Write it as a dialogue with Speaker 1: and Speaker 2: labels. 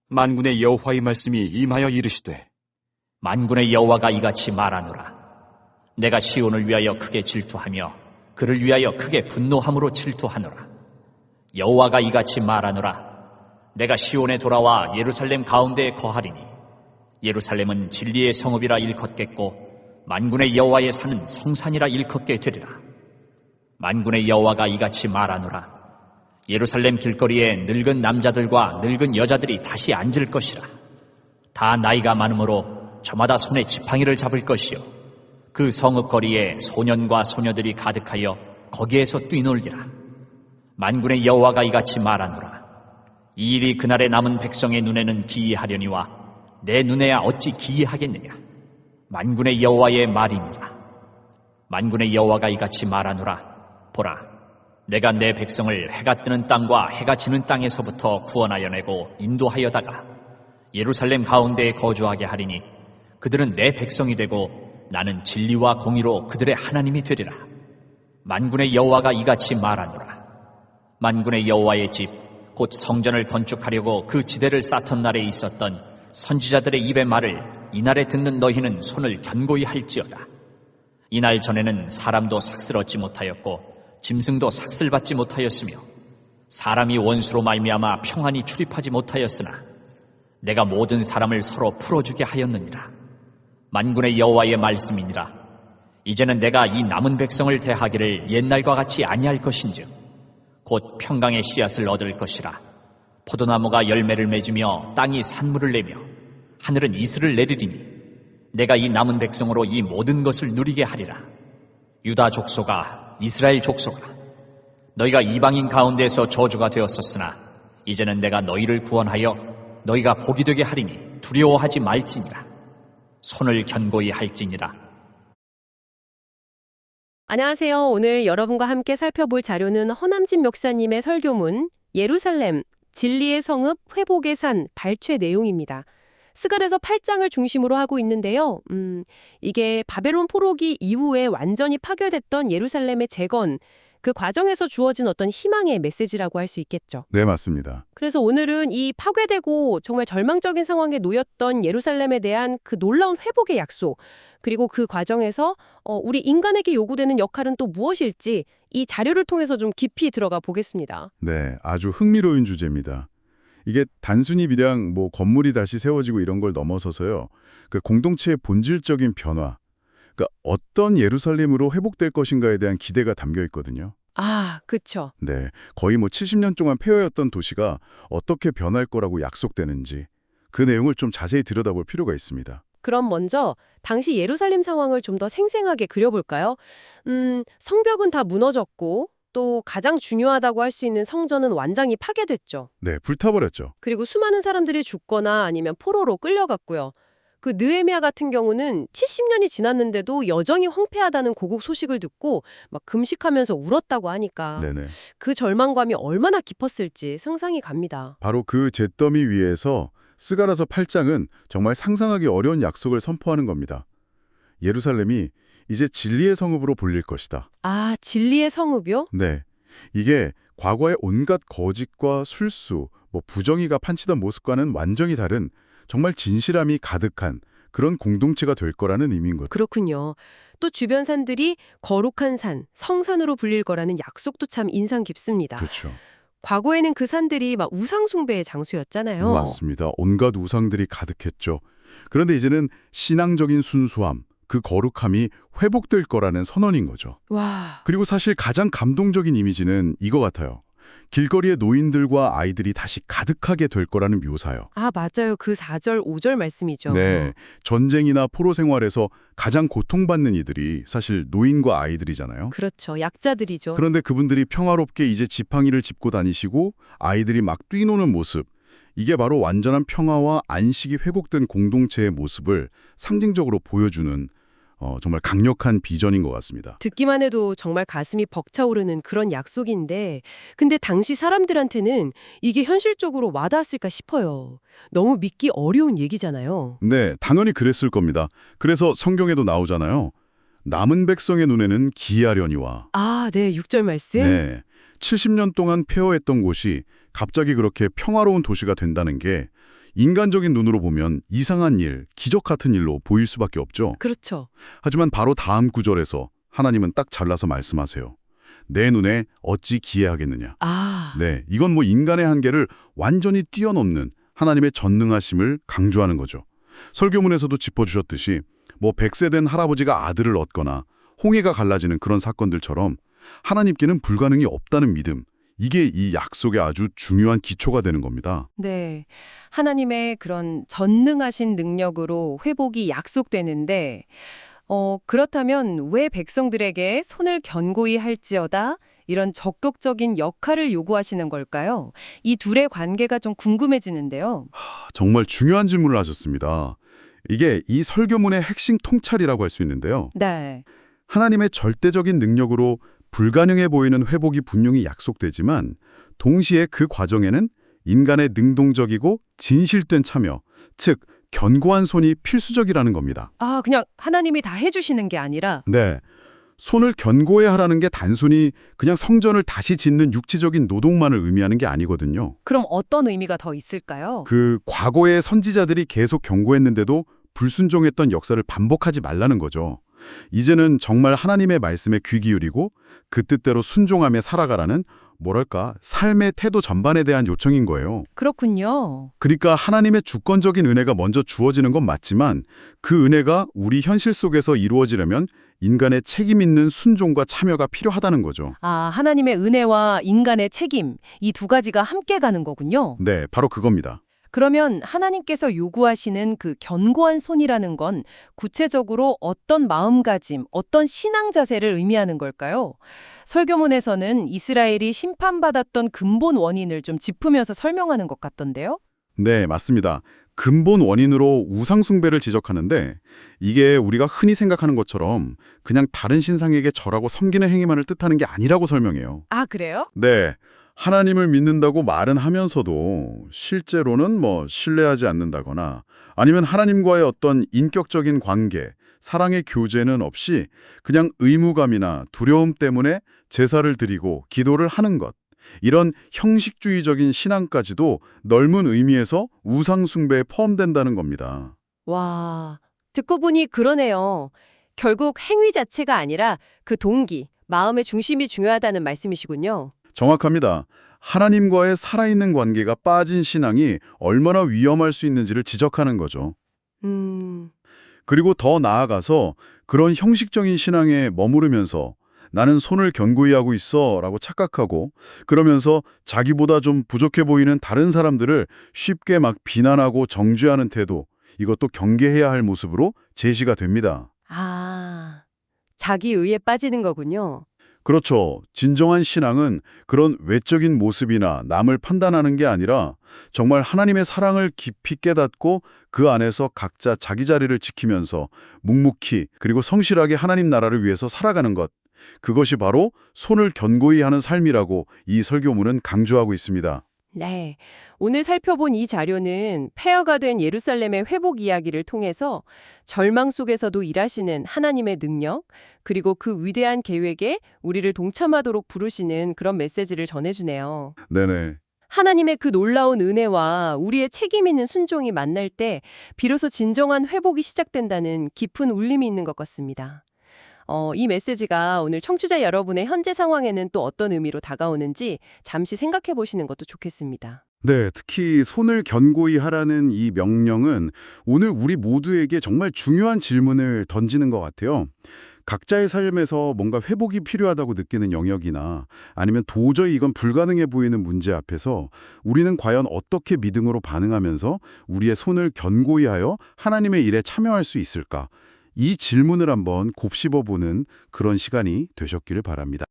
Speaker 1: 만군의 여호와의 말씀이 임하여 이르시되
Speaker 2: 만군의 여호와가 이같이 말하노라. 내가 시온을 위하여 크게 질투하며 그를 위하여 크게 분노함으로 질투하노라. 여호와가 이같이 말하노라. 내가 시온에 돌아와 예루살렘 가운데에 거하리니 예루살렘은 진리의 성읍이라 일컫겠고 만군의 여호와의 산은 성산이라 일컫게 되리라. 만군의 여호와가 이같이 말하노라. 예루살렘 길거리에 늙은 남자들과 늙은 여자들이 다시 앉을 것이라. 다 나이가 많으므로 저마다 손에 지팡이를 잡을 것이요 그 성읍 거리에 소년과 소녀들이 가득하여 거기에서 뛰놀리라. 만군의 여호와가 이같이 말하노라. 이 일이 그날에 남은 백성의 눈에는 기이하려니와 내 눈에야 어찌 기이하겠느냐. 만군의 여호와의 말이니라. 만군의 여호와가 이같이 말하노라. 보라, 내가 내 백성을 해가 뜨는 땅과 해가 지는 땅에서부터 구원하여 내고 인도하여다가 예루살렘 가운데에 거주하게 하리니 그들은 내 백성이 되고 나는 진리와 공의로 그들의 하나님이 되리라. 만군의 여호와가 이같이 말하노라. 만군의 여호와의 집 곧 성전을 건축하려고 그 지대를 쌓던 날에 있었던 선지자들의 입의 말을 이날에 듣는 너희는 손을 견고히 할지어다. 이날 전에는 사람도 삭슬 얻지 못하였고 짐승도 삭슬 받지 못하였으며 사람이 원수로 말미암아 평안히 출입하지 못하였으나 내가 모든 사람을 서로 풀어주게 하였느니라. 만군의 여호와의 말씀이니라. 이제는 내가 이 남은 백성을 대하기를 옛날과 같이 아니할 것인즉 곧 평강의 씨앗을 얻을 것이라. 포도나무가 열매를 맺으며 땅이 산물을 내며 하늘은 이슬을 내리리니 내가 이 남은 백성으로 이 모든 것을 누리게 하리라. 유다 족속아, 이스라엘 족속아, 너희가 이방인 가운데서 저주가 되었었으나 이제는 내가 너희를 구원하여 너희가 복이 되게 하리니 두려워하지 말지니라. 손을 견고히 할지니라.
Speaker 3: 안녕하세요. 오늘 여러분과 함께 살펴볼 자료는 허남진 목사님의 설교문 예루살렘, 진리의 성읍, 회복의 산, 발췌 내용입니다. 스갈에서 8장을 중심으로 하고 있는데요. 이게 바벨론 포로기 이후에 완전히 파괴됐던 예루살렘의 재건, 그 과정에서 주어진 어떤 희망의 메시지라고 할 수 있겠죠.
Speaker 4: 네, 맞습니다.
Speaker 3: 그래서 오늘은 이 파괴되고 정말 절망적인 상황에 놓였던 예루살렘에 대한 그 놀라운 회복의 약속, 그리고 그 과정에서 우리 인간에게 요구되는 역할은 또 무엇일지 이 자료를 통해서 좀 깊이 들어가 보겠습니다.
Speaker 4: 네, 아주 흥미로운 주제입니다. 이게 단순히 그냥 건물이 다시 세워지고 이런 걸 넘어서서요. 그 공동체의 본질적인 변화, 그러니까 어떤 예루살렘으로 회복될 것인가에 대한 기대가 담겨 있거든요.
Speaker 3: 아, 그쵸.
Speaker 4: 네, 거의 70년 동안 폐허였던 도시가 어떻게 변할 거라고 약속되는지 그 내용을 좀 자세히 들여다볼 필요가 있습니다.
Speaker 3: 그럼 먼저 당시 예루살렘 상황을 좀 더 생생하게 그려볼까요? 성벽은 다 무너졌고 또 가장 중요하다고 할 수 있는 성전은 완전히 파괴됐죠.
Speaker 4: 네, 불타버렸죠.
Speaker 3: 그리고 수많은 사람들이 죽거나 아니면 포로로 끌려갔고요. 그 느헤미야 같은 경우는 70년이 지났는데도 여전히 황폐하다는 고국 소식을 듣고 막 금식하면서 울었다고 하니까
Speaker 4: 네네.
Speaker 3: 그 절망감이 얼마나 깊었을지 상상이 갑니다.
Speaker 4: 바로 그 잿더미 위에서 스가랴서 8장은 정말 상상하기 어려운 약속을 선포하는 겁니다. 예루살렘이 이제 진리의 성읍으로 불릴 것이다.
Speaker 3: 아, 진리의 성읍이요?
Speaker 4: 네, 이게 과거의 온갖 거짓과 술수, 부정의가 판치던 모습과는 완전히 다른 정말 진실함이 가득한 그런 공동체가 될 거라는 의미인 거죠.
Speaker 3: 그렇군요. 또 주변 산들이 거룩한 산, 성산으로 불릴 거라는 약속도 참 인상 깊습니다.
Speaker 4: 그렇죠.
Speaker 3: 과거에는 그 산들이 막 우상 숭배의 장소였잖아요.
Speaker 4: 맞습니다. 온갖 우상들이 가득했죠. 그런데 이제는 신앙적인 순수함, 그 거룩함이 회복될 거라는 선언인 거죠.
Speaker 3: 와.
Speaker 4: 그리고 사실 가장 감동적인 이미지는 이거 같아요. 길거리의 노인들과 아이들이 다시 가득하게 될 거라는 묘사요.
Speaker 3: 아, 맞아요. 그 4절, 5절 말씀이죠.
Speaker 4: 네, 전쟁이나 포로 생활에서 가장 고통받는 이들이 사실 노인과 아이들이잖아요.
Speaker 3: 그렇죠. 약자들이죠.
Speaker 4: 그런데 그분들이 평화롭게 이제 지팡이를 짚고 다니시고 아이들이 막 뛰노는 모습, 이게 바로 완전한 평화와 안식이 회복된 공동체의 모습을 상징적으로 보여주는 정말 강력한 비전인 것 같습니다.
Speaker 3: 듣기만 해도 정말 가슴이 벅차오르는 그런 약속인데 근데 당시 사람들한테는 이게 현실적으로 와닿았을까 싶어요. 너무 믿기 어려운 얘기잖아요.
Speaker 4: 네, 당연히 그랬을 겁니다. 그래서 성경에도 나오잖아요. 남은 백성의 눈에는 기이하려니와.
Speaker 3: 아, 네, 6절 말씀.
Speaker 4: 네, 70년 동안 폐허했던 곳이 갑자기 그렇게 평화로운 도시가 된다는 게 인간적인 눈으로 보면 이상한 일, 기적 같은 일로 보일 수밖에 없죠.
Speaker 3: 그렇죠.
Speaker 4: 하지만 바로 다음 구절에서 하나님은 딱 잘라서 말씀하세요. 내 눈에 어찌 기회하겠느냐.
Speaker 3: 아,
Speaker 4: 네, 이건 뭐 인간의 한계를 완전히 뛰어넘는 하나님의 전능하심을 강조하는 거죠. 설교문에서도 짚어주셨듯이 뭐 100세 된 할아버지가 아들을 얻거나 홍해가 갈라지는 그런 사건들처럼 하나님께는 불가능이 없다는 믿음, 이게 이 약속의 아주 중요한 기초가 되는 겁니다.
Speaker 3: 네. 하나님의 그런 전능하신 능력으로 회복이 약속되는데 그렇다면 왜 백성들에게 손을 견고히 할지어다 이런 적극적인 역할을 요구하시는 걸까요? 이 둘의 관계가 좀 궁금해지는데요.
Speaker 4: 정말 중요한 질문을 하셨습니다. 이게 이 설교문의 핵심 통찰이라고 할 수 있는데요.
Speaker 3: 네.
Speaker 4: 하나님의 절대적인 능력으로 불가능해 보이는 회복이 분명히 약속되지만 동시에 그 과정에는 인간의 능동적이고 진실된 참여, 즉 견고한 손이 필수적이라는 겁니다.
Speaker 3: 아, 그냥 하나님이 다 해주시는 게 아니라
Speaker 4: 네, 손을 견고해 하라는 게 단순히 그냥 성전을 다시 짓는 육체적인 노동만을 의미하는 게 아니거든요.
Speaker 3: 그럼 어떤 의미가 더 있을까요?
Speaker 4: 그 과거의 선지자들이 계속 경고했는데도 불순종했던 역사를 반복하지 말라는 거죠. 이제는 정말 하나님의 말씀에 귀 기울이고 그 뜻대로 순종하며 살아가라는 뭐랄까 삶의 태도 전반에 대한 요청인 거예요.
Speaker 3: 그렇군요.
Speaker 4: 그러니까 하나님의 주권적인 은혜가 먼저 주어지는 건 맞지만 그 은혜가 우리 현실 속에서 이루어지려면 인간의 책임 있는 순종과 참여가 필요하다는 거죠.
Speaker 3: 아, 하나님의 은혜와 인간의 책임, 이 두 가지가 함께 가는 거군요.
Speaker 4: 네, 바로 그겁니다.
Speaker 3: 그러면 하나님께서 요구하시는 그 견고한 손이라는 건 구체적으로 어떤 마음가짐, 어떤 신앙 자세를 의미하는 걸까요? 설교문에서는 이스라엘이 심판받았던 근본 원인을 좀 짚으면서 설명하는 것 같던데요?
Speaker 4: 네, 맞습니다. 근본 원인으로 우상 숭배를 지적하는데 이게 우리가 흔히 생각하는 것처럼 그냥 다른 신상에게 절하고 섬기는 행위만을 뜻하는 게 아니라고 설명해요.
Speaker 3: 아, 그래요?
Speaker 4: 네, 하나님을 믿는다고 말은 하면서도 실제로는 뭐 신뢰하지 않는다거나 아니면 하나님과의 어떤 인격적인 관계, 사랑의 교제는 없이 그냥 의무감이나 두려움 때문에 제사를 드리고 기도를 하는 것. 이런 형식주의적인 신앙까지도 넓은 의미에서 우상 숭배에 포함된다는 겁니다.
Speaker 3: 와, 듣고 보니 그러네요. 결국 행위 자체가 아니라 그 동기, 마음의 중심이 중요하다는 말씀이시군요.
Speaker 4: 정확합니다. 하나님과의 살아있는 관계가 빠진 신앙이 얼마나 위험할 수 있는지를 지적하는 거죠. 그리고 더 나아가서 그런 형식적인 신앙에 머무르면서 나는 손을 견고히 하고 있어 라고 착각하고 그러면서 자기보다 좀 부족해 보이는 다른 사람들을 쉽게 막 비난하고 정죄하는 태도, 이것도 경계해야 할 모습으로 제시가 됩니다.
Speaker 3: 아, 자기의에 빠지는 거군요.
Speaker 4: 그렇죠. 진정한 신앙은 그런 외적인 모습이나 남을 판단하는 게 아니라 정말 하나님의 사랑을 깊이 깨닫고 그 안에서 각자 자기 자리를 지키면서 묵묵히 그리고 성실하게 하나님 나라를 위해서 살아가는 것. 그것이 바로 손을 견고히 하는 삶이라고 이 설교문은 강조하고 있습니다.
Speaker 3: 네, 오늘 살펴본 이 자료는 폐허가 된 예루살렘의 회복 이야기를 통해서 절망 속에서도 일하시는 하나님의 능력, 그리고 그 위대한 계획에 우리를 동참하도록 부르시는 그런 메시지를 전해주네요.
Speaker 4: 네네.
Speaker 3: 하나님의 그 놀라운 은혜와 우리의 책임 있는 순종이 만날 때 비로소 진정한 회복이 시작된다는 깊은 울림이 있는 것 같습니다. 이 메시지가 오늘 청취자 여러분의 현재 상황에는 또 어떤 의미로 다가오는지 잠시 생각해 보시는 것도 좋겠습니다.
Speaker 4: 네, 특히 손을 견고히 하라는 이 명령은 오늘 우리 모두에게 정말 중요한 질문을 던지는 것 같아요. 각자의 삶에서 뭔가 회복이 필요하다고 느끼는 영역이나 아니면 도저히 이건 불가능해 보이는 문제 앞에서 우리는 과연 어떻게 믿음으로 반응하면서 우리의 손을 견고히 하여 하나님의 일에 참여할 수 있을까? 이 질문을 한번 곱씹어보는 그런 시간이 되셨기를 바랍니다.